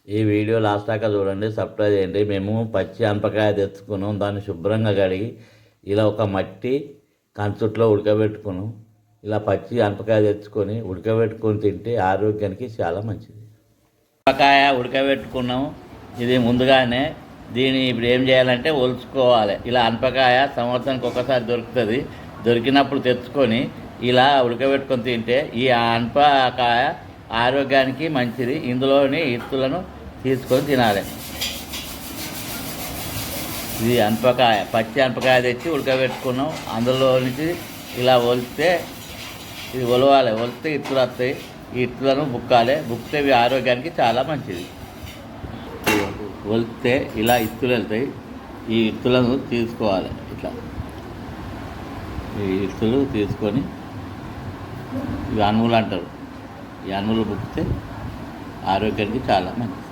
ఈ video last దాకా చూడండి, సబ్స్క్రైబ్ చేయండి. మేము పచ్చి అనపకాయ తెచ్చుకున్నాం, దాన్ని శుభ్రంగా కడిగి ఇలా ఒక మట్టి కంచుట్లో ఉడకబెట్టుకున్నాం. ఇలా పచ్చి అనపకాయ తెచ్చుకొని ఉడకబెట్టుకొని తింటే ఆరోగ్యానికి చాలా మంచిది. అనపకాయ ఉడకబెట్టుకున్నాం, ఇది ముందుగానే. దీన్ని ఇప్పుడు ఏం చేయాలంటే ఒలుచుకోవాలి. ఇలా అనపకాయ సంవత్సరానికి ఒకసారి దొరుకుతుంది. దొరికినప్పుడు తెచ్చుకొని ఇలా ఉడకబెట్టుకొని తింటే ఈ అనపకాయ ఆరోగ్యానికి మంచిది. ఇందులోని ఇత్తులను తీసుకొని తినాలి. ఇది అనపకాయ, పచ్చి అనపకాయ తెచ్చి ఉడకబెట్టుకున్నాం. అందులో నుంచి ఇలా ఒలిస్తే ఇది ఒలవాలి. ఒలిస్తే ఇత్తులు వస్తాయి. ఈ ఇత్తులను బుక్కాలి. బుక్కితే ఇవి ఆరోగ్యానికి చాలా మంచిది. ఒలిస్తే ఇలా ఇత్తులు వెళ్తాయి. ఈ ఇత్తులను తీసుకోవాలి. ఇట్లా ఈ ఇత్తులు తీసుకొని ఇవి అనువులు అంటారు. ఈ అనువులు బుక్కితే ఆరోగ్యానికి చాలా మంచిది.